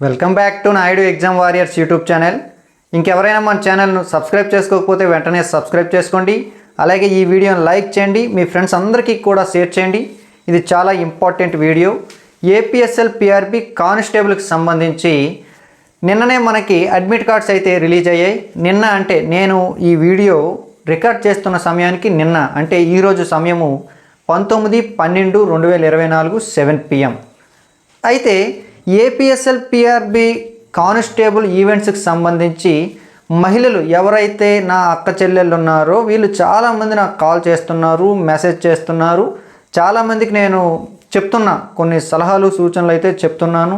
Welcome back to Naidu exam warriors YouTube channel. ఇంకెవరైనా మన ఛానల్ను సబ్స్క్రైబ్ చేసుకోకపోతే వెంటనే సబ్స్క్రైబ్ చేసుకోండి. అలాగే ఈ వీడియోని లైక్ చేయండి, మీ ఫ్రెండ్స్ అందరికీ కూడా షేర్ చేయండి. ఇది చాలా ఇంపార్టెంట్ వీడియో. ఏపీఎస్ఎల్ పిఆర్బి కానిస్టేబుల్కి సంబంధించి నిన్ననే మనకి అడ్మిట్ కార్డ్స్ అయితే రిలీజ్ అయ్యాయి. నిన్న అంటే నేను ఈ వీడియో రికార్డ్ చేస్తున్న సమయానికి నిన్న అంటే ఈరోజు సమయము 19/12/2024 7 PM. అయితే ఏపీఎస్ఎల్ పిఆర్బి కానిస్టేబుల్ ఈవెంట్స్కి సంబంధించి మహిళలు ఎవరైతే నా అక్క చెల్లెళ్ళు ఉన్నారో వీళ్ళు చాలామంది నాకు కాల్ చేస్తున్నారు, మెసేజ్ చేస్తున్నారు. చాలామందికి నేను చెప్తున్నా, కొన్ని సలహాలు సూచనలు అయితే చెప్తున్నాను.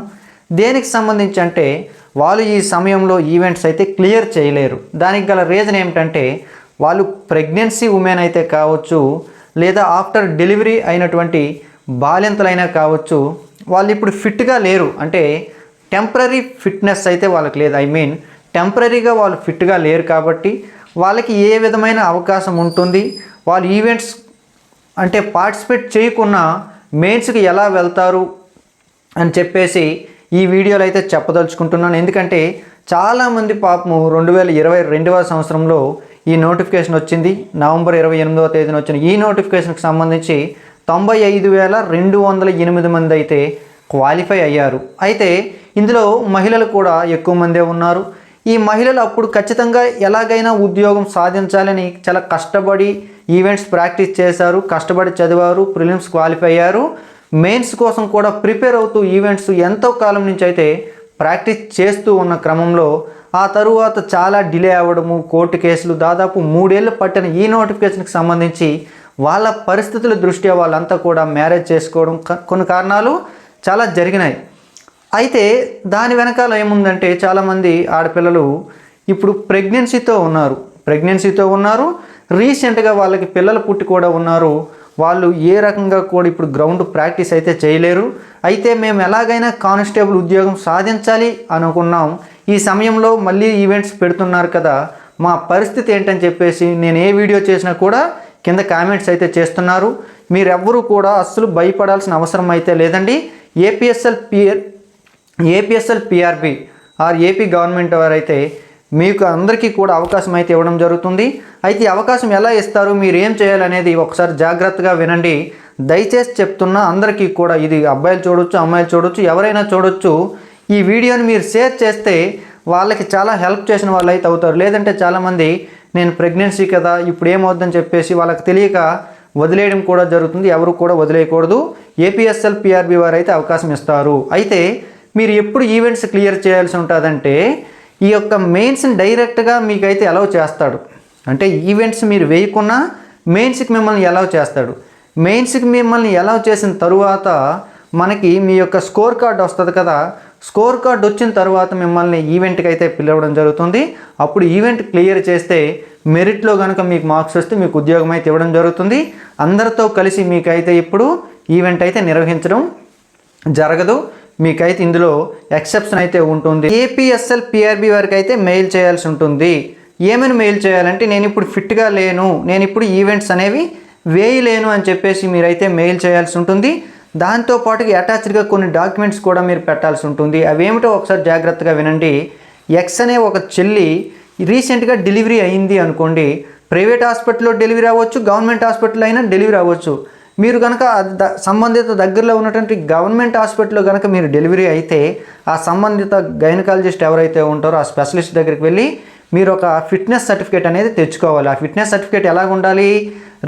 దేనికి సంబంధించి అంటే వాళ్ళు ఈ సమయంలో ఈవెంట్స్ అయితే క్లియర్ చేయలేరు. దానికి గల రీజన్ ఏమిటంటే వాళ్ళు ప్రెగ్నెన్సీ ఉమెన్ అయితే కావచ్చు, లేదా ఆఫ్టర్ డెలివరీ అయినటువంటి బాలింతలైనా కావచ్చు, వాళ్ళు ఇప్పుడు ఫిట్గా లేరు. అంటే టెంపరీ ఫిట్నెస్ అయితే వాళ్ళకి లేదు. టెంపరీగా వాళ్ళు ఫిట్గా లేరు కాబట్టి వాళ్ళకి ఏ విధమైన అవకాశం ఉంటుంది, వాళ్ళు ఈవెంట్స్ అంటే పార్టిసిపేట్ చేయకున్నా మెయిన్స్కి ఎలా వెళ్తారు అని చెప్పేసి ఈ వీడియోలో అయితే చెప్పదలుచుకుంటున్నాను. ఎందుకంటే చాలామంది పాపము 2022వ సంవత్సరంలో ఈ నోటిఫికేషన్ వచ్చింది. నవంబర్ 28వ తేదీన వచ్చిన ఈ నోటిఫికేషన్కి సంబంధించి 95,208 మంది అయితే క్వాలిఫై అయ్యారు. అయితే ఇందులో మహిళలు కూడా ఎక్కువ మందే ఉన్నారు. ఈ మహిళలు అప్పుడు ఖచ్చితంగా ఎలాగైనా ఉద్యోగం సాధించాలని చాలా కష్టపడి ఈవెంట్స్ ప్రాక్టీస్ చేశారు, కష్టపడి చదివారు, ప్రిలిమ్స్ క్వాలిఫై అయ్యారు. మెయిన్స్ కోసం కూడా ప్రిపేర్ అవుతూ ఈవెంట్స్ ఎంతో కాలం నుంచి అయితే ప్రాక్టీస్ చేస్తూ ఉన్న క్రమంలో ఆ తరువాత చాలా డిలే అవ్వడము, కోర్టు కేసులు, దాదాపు 3 ఏళ్ళు పట్టిన ఈ నోటిఫికేషన్కి సంబంధించి వాళ్ళ పరిస్థితుల దృష్ట్యా వాళ్ళంతా కూడా మ్యారేజ్ చేసుకోవడం, కొన్ని కారణాలు చాలా జరిగినాయి. అయితే దాని వెనకాల ఏముందంటే చాలామంది ఆడపిల్లలు ఇప్పుడు ప్రెగ్నెన్సీతో ఉన్నారు, రీసెంట్గా వాళ్ళకి పిల్లలు పుట్టి కూడా ఉన్నారు. వాళ్ళు ఏ రకంగా కూడా ఇప్పుడు గ్రౌండ్ ప్రాక్టీస్ అయితే చేయలేరు. అయితే మేము ఎలాగైనా కానిస్టేబుల్ ఉద్యోగం సాధించాలి అనుకున్నాం. ఈ సమయంలో మళ్ళీ ఈవెంట్స్ పెడుతున్నారు కదా, మా పరిస్థితి ఏంటని చెప్పేసి నేను ఏ వీడియో చేసినా కూడా కింద కామెంట్స్ అయితే చేస్తున్నారు. మీరెవ్వరూ కూడా అస్సలు భయపడాల్సిన అవసరం అయితే లేదండి. APSL PRB are AP government వారైతే మీకు అందరికీ కూడా అవకాశం అయితే ఇవ్వడం జరుగుతుంది. అయితే ఈ అవకాశం ఎలా ఇస్తారు, మీరు ఏం చేయాలనేది ఒకసారి జాగ్రత్తగా వినండి. దయచేసి చెప్తున్నా, అందరికీ కూడా ఇది అబ్బాయిలు చూడొచ్చు, అమ్మాయిలు చూడొచ్చు, ఎవరైనా చూడొచ్చు. ఈ వీడియోని మీరు షేర్ చేస్తే వాళ్ళకి చాలా హెల్ప్ చేసిన వాళ్ళు అయితే అవుతారు. లేదంటే చాలామంది నేను ప్రెగ్నెన్సీ కదా ఇప్పుడు ఏమవుతుందని చెప్పేసి వాళ్ళకి తెలియక వదిలేయడం కూడా జరుగుతుంది. ఎవరు కూడా వదిలేయకూడదు. ఏపీఎస్ఎల్ పిఆర్బి వారు అయితే అవకాశం ఇస్తారు. అయితే మీరు ఎప్పుడు ఈవెంట్స్ క్లియర్ చేయాల్సి ఉంటుందంటే ఈ యొక్క మెయిన్స్ని డైరెక్ట్గా మీకైతే అలౌ చేస్తాడు. అంటే ఈవెంట్స్ మీరు వేయకున్నా మెయిన్స్కి మిమ్మల్ని అలౌ చేస్తాడు. మెయిన్స్కి మిమ్మల్ని అలౌ చేసిన తరువాత మనకి మీ యొక్క స్కోర్ కార్డ్ వస్తుంది కదా, స్కోర్ కార్డ్ వచ్చిన తర్వాత మిమ్మల్ని ఈవెంట్కి అయితే పిలవడం జరుగుతుంది. అప్పుడు ఈవెంట్ క్లియర్ చేస్తే మెరిట్లో కనుక మీకు మార్క్స్ వస్తే మీకు ఉద్యోగం అయితే ఇవ్వడం జరుగుతుంది. అందరితో కలిసి మీకైతే ఇప్పుడు ఈవెంట్ అయితే నిర్వహించడం జరగదు. మీకైతే ఇందులో ఎక్సెప్షన్ అయితే ఉంటుంది. ఏపీఎస్ఎల్ పిఆర్బి వారికి అయితే మెయిల్ చేయాల్సి ఉంటుంది. ఏమైనా మెయిల్ చేయాలంటే నేను ఇప్పుడు ఫిట్గా లేను, నేను ఇప్పుడు ఈవెంట్స్ అనేవి వేయలేను అని చెప్పేసి మీరైతే మెయిల్ చేయాల్సి ఉంటుంది. దాంతోపాటుగా అటాచ్డ్గా కొన్ని డాక్యుమెంట్స్ కూడా మీరు పెట్టాల్సి ఉంటుంది. అవేమిటో ఒకసారి జాగ్రత్తగా వినండి. ఎక్స్ అనే ఒక చెల్లి రీసెంట్గా డెలివరీ అయింది అనుకోండి. ప్రైవేట్ హాస్పిటల్లో డెలివరీ అవ్వచ్చు, గవర్నమెంట్ హాస్పిటల్లో అయినా డెలివరీ అవ్వచ్చు. మీరు కనుక సంబంధిత దగ్గరలో ఉన్నటువంటి గవర్నమెంట్ హాస్పిటల్లో కనుక మీరు డెలివరీ అయితే ఆ సంబంధిత గైనకాలజిస్ట్ ఎవరైతే ఉంటారో ఆ స్పెషలిస్ట్ దగ్గరికి వెళ్ళి మీరు ఒక ఫిట్నెస్ సర్టిఫికేట్ అనేది తెచ్చుకోవాలి. ఆ ఫిట్నెస్ సర్టిఫికేట్ ఎలాగ ఉండాలి,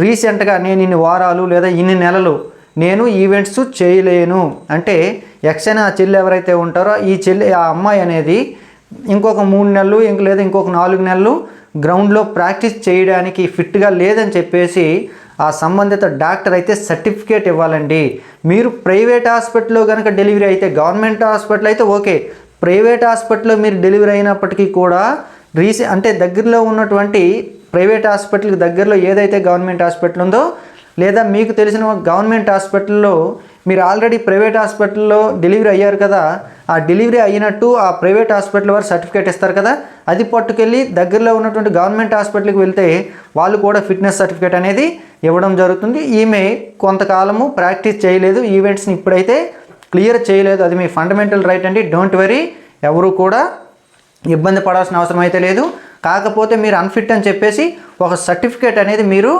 రీసెంట్గా నేను ఇన్ని వారాలు లేదా ఇన్ని నెలలు నేను ఈవెంట్స్ చేయలేను అంటే ఎక్స్ అయిన ఆ చెల్లి ఎవరైతే ఉంటారో ఆ అమ్మాయి అనేది ఇంకొక 3 నెలలు లేదా ఇంకొక 4 నెలలు గ్రౌండ్లో ప్రాక్టీస్ చేయడానికి ఫిట్గా లేదని చెప్పేసి ఆ సంబంధిత డాక్టర్ అయితే సర్టిఫికేట్ ఇవ్వాలండి. మీరు ప్రైవేట్ హాస్పిటల్లో కనుక డెలివరీ అయితే, గవర్నమెంట్ హాస్పిటల్ అయితే ఓకే, ప్రైవేట్ హాస్పిటల్లో మీరు డెలివరీ అయినప్పటికీ కూడా అంటే దగ్గరలో ఉన్నటువంటి ప్రైవేట్ హాస్పిటల్కి దగ్గరలో ఏదైతే గవర్నమెంట్ హాస్పిటల్ ఉందో, లేదా మీకు తెలిసిన గవర్నమెంట్ హాస్పిటల్లో మీరు ఆల్రెడీ ప్రైవేట్ హాస్పిటల్లో డెలివరీ అయ్యారు కదా, ఆ డెలివరీ అయినట్టు ఆ ప్రైవేట్ హాస్పిటల్ వారు సర్టిఫికేట్ ఇస్తారు కదా, అది పట్టుకెళ్ళి దగ్గరలో ఉన్నటువంటి గవర్నమెంట్ హాస్పిటల్కి వెళ్తే వాళ్ళు కూడా ఫిట్నెస్ సర్టిఫికేట్ అనేది ఇవ్వడం జరుగుతుంది. ఈమె కొంతకాలము ప్రాక్టీస్ చేయలేదు, ఈవెంట్స్ని ఇప్పుడైతే క్లియర్ చేయలేదు. అది మీ ఫండమెంటల్ రైట్ అండి, డోంట్ వరీ. ఎవరు కూడా ఇబ్బంది పడాల్సిన అవసరం అయితే లేదు. కాకపోతే మీరు అన్ఫిట్ అని చెప్పేసి ఒక సర్టిఫికేట్ అనేది మీరు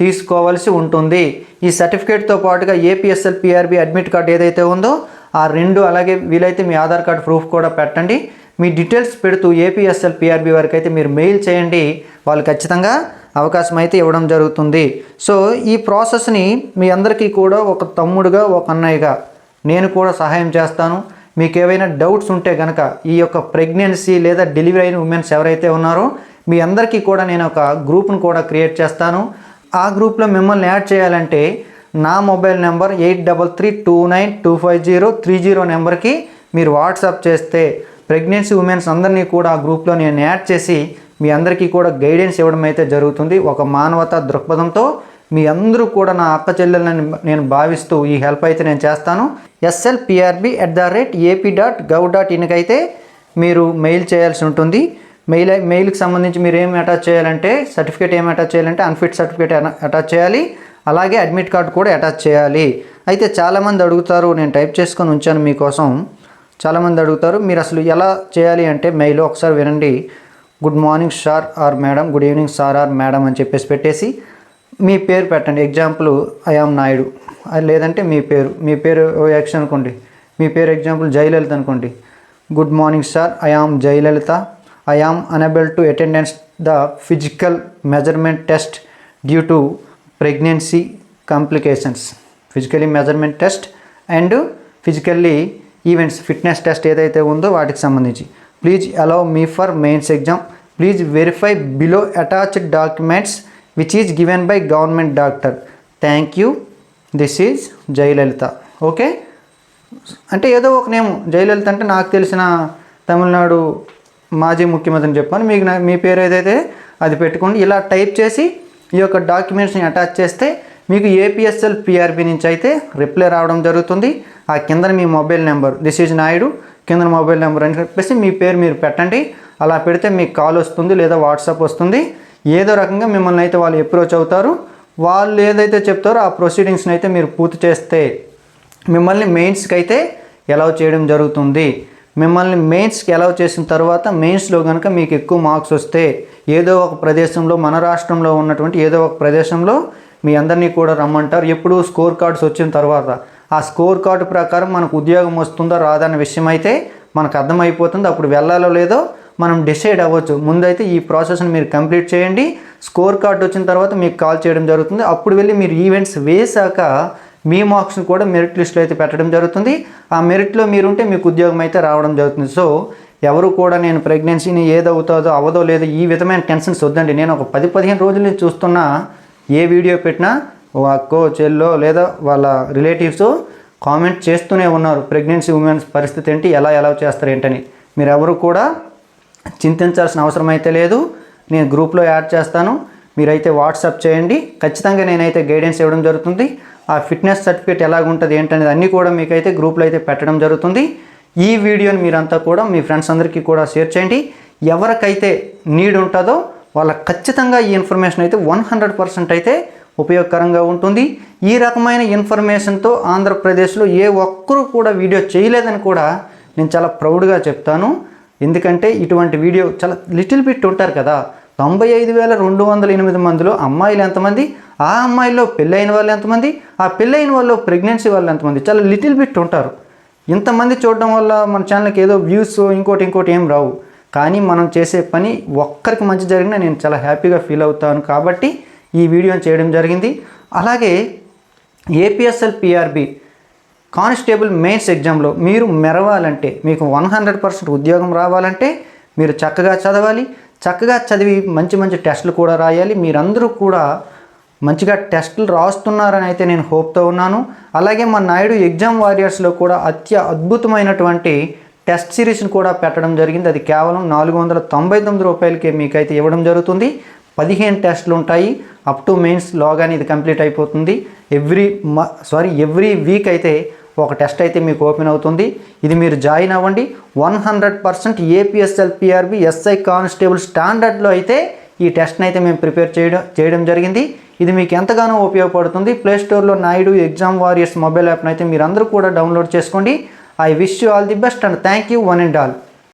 తీసుకోవాల్సి ఉంటుంది. ఈ సర్టిఫికేట్తో పాటుగా ఏపీఎస్ఎల్ పిఆర్బి అడ్మిట్ కార్డ్ ఏదైతే ఉందో ఆ 2, అలాగే వీలైతే మీ ఆధార్ కార్డ్ ప్రూఫ్ కూడా పెట్టండి. మీ డీటెయిల్స్ పెడుతూ ఏపీఎస్ఎల్ పిఆర్బి వరకు అయితే మీరు మెయిల్ చేయండి. వాళ్ళు ఖచ్చితంగా అవకాశం అయితే ఇవ్వడం జరుగుతుంది. సో ఈ ప్రాసెస్ని మీ అందరికీ కూడా ఒక తమ్ముడుగా, ఒక అన్నయ్యగా నేను కూడా సహాయం చేస్తాను. మీకు ఏవైనా డౌట్స్ ఉంటే కనుక ఈ యొక్క ప్రెగ్నెన్సీ లేదా డెలివరీ అయిన ఉమెన్స్ ఎవరైతే ఉన్నారో మీ అందరికీ కూడా నేను ఒక గ్రూప్ను కూడా క్రియేట్ చేస్తాను. ఆ గ్రూప్లో మిమ్మల్ని యాడ్ చేయాలంటే నా మొబైల్ నెంబర్ 8332925030 నెంబర్కి మీరు వాట్సాప్ చేస్తే ప్రెగ్నెన్సీ ఉమెన్స్ అందరినీ కూడా ఆ గ్రూప్లో నేను యాడ్ చేసి మీ అందరికీ కూడా గైడెన్స్ ఇవ్వడం అయితే జరుగుతుంది. ఒక మానవతా దృక్పథంతో మీ అందరూ కూడా నా అక్క చెల్లెలని నేను భావిస్తూ ఈ హెల్ప్ అయితే నేను చేస్తాను. slprb@ap.gov.in అయితే మీరు మెయిల్ చేయాల్సి ఉంటుంది. మెయిల్కి సంబంధించి మీరు ఏమి అటాచ్ చేయాలంటే సర్టిఫికేట్ ఏమి అటాచ్ చేయాలంటే అన్ఫిట్ సర్టిఫికేట్ అటాచ్ చేయాలి, అలాగే అడ్మిట్ కార్డ్ కూడా అటాచ్ చేయాలి. అయితే చాలామంది అడుగుతారు, నేను టైప్ చేసుకొని ఉంచాను మీకోసం. చాలామంది అడుగుతారు మీరు అసలు ఎలా చేయాలి అంటే మెయిల్ ఒకసారి వినండి. Good morning sir or madam, good evening sir or madam అని చెప్పేసి పెట్టేసి మీ పేరు పెట్టండి. ఎగ్జాంపుల్ ఐఆమ్ నాయుడు, లేదంటే మీ పేరు యాక్షన్ అనుకోండి. మీ పేరు ఎగ్జాంపుల్ జయలలిత అనుకోండి. Good morning sir, I am Jayalalitha. I am unable to attendance the physical measurement test due to pregnancy complications. Physically measurement test and physically events fitness test ఏదైతే ఉందో వాటికి సంబంధించి. Please allow me for mains exam. Please verify below attached documents which is given by government doctor. Thank you, this is Jayalalitha. Okay, అంటే ఏదో ఒక name Jayalalithaa అంటే నాకు తెలిసిన తమిళనాడు మాజీ ముఖ్యమంత్రి అని చెప్పాను. మీకు మీ పేరు ఏదైతే అది పెట్టుకోండి. ఇలా టైప్ చేసి ఈ యొక్క డాక్యుమెంట్స్ని అటాచ్ చేస్తే మీకు ఏపీఎస్ఎల్ పిఆర్బి నుంచి అయితే రిప్లై రావడం జరుగుతుంది. ఆ కింద మీ mobile number this is Naidu, కింద మొబైల్ నెంబర్ అని చెప్పేసి మీ పేరు మీరు పెట్టండి. అలా పెడితే మీకు కాల్ వస్తుంది లేదా వాట్సాప్ వస్తుంది. ఏదో రకంగా మిమ్మల్ని అయితే వాళ్ళు అప్రోచ్ అవుతారు. వాళ్ళు ఏదైతే చెప్తారో ఆ ప్రొసీడింగ్స్ని అయితే మీరు పూర్తి చేస్తే మిమ్మల్ని మెయిన్స్కి అయితే అలౌ చేయడం జరుగుతుంది. మిమ్మల్ని మెయిన్స్కి అలౌ చేసిన తర్వాత మెయిన్స్లో కనుక మీకు ఎక్కువ మార్క్స్ వస్తే ఏదో ఒక ప్రదేశంలో, మన రాష్ట్రంలో ఉన్నటువంటి ఏదో ఒక ప్రదేశంలో మీ అందరినీ కూడా రమ్మంటారు. ఎప్పుడు స్కోర్ కార్డ్స్ వచ్చిన తర్వాత ఆ స్కోర్ కార్డు ప్రకారం మనకు ఉద్యోగం వస్తుందో రాదన్న విషయం అయితే మనకు అర్థమైపోతుంది. అప్పుడు వెళ్ళాలో లేదో మనం డిసైడ్ అవ్వచ్చు. ముందైతే ఈ ప్రాసెస్ని మీరు కంప్లీట్ చేయండి. స్కోర్ కార్డు వచ్చిన తర్వాత మీకు కాల్ చేయడం జరుగుతుంది. అప్పుడు వెళ్ళి మీరు ఈవెంట్స్ వేశాక మీ మార్క్స్ని కూడా మెరిట్ లిస్ట్లో అయితే పెట్టడం జరుగుతుంది. ఆ మెరిట్లో మీరుంటే మీకు ఉద్యోగం అయితే రావడం జరుగుతుంది. సో ఎవరు కూడా నేను ప్రెగ్నెన్సీని ఏదవుతుందో అవదో లేదో ఈ విధమైన టెన్షన్స్ వద్దండి. నేను ఒక 10-15 రోజుల నుంచి చూస్తున్నా ఏ వీడియో పెట్టినా అక్కో చెల్లో లేదా వాళ్ళ రిలేటివ్స్ కామెంట్ చేస్తూనే ఉన్నారు, ప్రెగ్నెన్సీ ఉమెన్స్ పరిస్థితి ఏంటి, ఎలా చేస్తారు ఏంటని. మీరు ఎవరు కూడా చింతించాల్సిన అవసరం అయితే లేదు. నేను గ్రూప్లో యాడ్ చేస్తాను, మీరైతే వాట్సాప్ చేయండి. ఖచ్చితంగా నేనైతే గైడెన్స్ ఇవ్వడం జరుగుతుంది. ఆ ఫిట్నెస్ సర్టిఫికేట్ ఎలాగుంటుంది ఏంటనేది అన్నీ కూడా మీకైతే గ్రూప్లో అయితే పెట్టడం జరుగుతుంది. ఈ వీడియోని మీరంతా కూడా మీ ఫ్రెండ్స్ అందరికీ కూడా షేర్ చేయండి. ఎవరికైతే నీడ్ ఉంటుందో వాళ్ళకి ఖచ్చితంగా ఈ ఇన్ఫర్మేషన్ అయితే 100% అయితే ఉపయోగకరంగా ఉంటుంది. ఈ రకమైన ఇన్ఫర్మేషన్తో ఆంధ్రప్రదేశ్లో ఏ ఒక్కరూ కూడా వీడియో చేయలేదని కూడా నేను చాలా ప్రౌడ్గా చెప్తాను. ఎందుకంటే ఇటువంటి వీడియో చాలా లిటిల్ బిట్ ఉంటారు కదా. 95,208 మందిలో అమ్మాయిలు ఎంతమంది, ఆ అమ్మాయిల్లో పెళ్ళైన వాళ్ళు ఎంతమంది, ఆ పెళ్ళైన వాళ్ళు ప్రెగ్నెన్సీ వాళ్ళు ఎంతమంది, చాలా లిటిల్ బిట్ ఉంటారు. ఇంతమంది చూడడం వల్ల మన ఛానల్కి ఏదో వ్యూస్ ఇంకోటి ఏం రావు. కానీ మనం చేసే పని ఒక్కరికి మంచి జరిగినా నేను చాలా హ్యాపీగా ఫీల్ అవుతాను. కాబట్టి ఈ వీడియోని చేయడం జరిగింది. అలాగే ఏపీఎస్ఎల్ పిఆర్బి కానిస్టేబుల్ మెయిన్స్ ఎగ్జామ్లో మీరు మెరవాలంటే, మీకు 100% ఉద్యోగం రావాలంటే మీరు చక్కగా చదవాలి. చక్కగా చదివి మంచి టెస్టులు కూడా రాయాలి. మీరందరూ కూడా మంచిగా టెస్టులు రాస్తున్నారని అయితే నేను హోప్తో ఉన్నాను. అలాగే మా నాయుడు ఎగ్జామ్ వారియర్స్లో కూడా అద్భుతమైనటువంటి టెస్ట్ సిరీస్ని కూడా పెట్టడం జరిగింది. అది కేవలం 499 రూపాయలకే మీకైతే ఇవ్వడం జరుగుతుంది. 15 టెస్టులు ఉంటాయి. అప్ టు మెయిన్స్ లోగానే ఇది కంప్లీట్ అయిపోతుంది. ఎవ్రీ వీక్ అయితే ఒక టెస్ట్ అయితే మీకు ఓపెన్ అవుతుంది. ఇది మీరు జాయిన్ అవ్వండి. 100% ఏపీఎస్ఎల్ పిఆర్బి ఎస్ఐ కానిస్టేబుల్ స్టాండర్డ్లో అయితే ఈ టెస్ట్ని అయితే మేము ప్రిపేర్ చేయడం జరిగింది. ఇది మీకు ఎంతగానో ఉపయోగపడుతుంది. ప్లేస్టోర్లో నాయుడు ఎగ్జామ్ వారియర్స్ మొబైల్ యాప్ని అయితే మీరందరూ కూడా డౌన్లోడ్ చేసుకోండి. I wish you all the best and thank you one and all.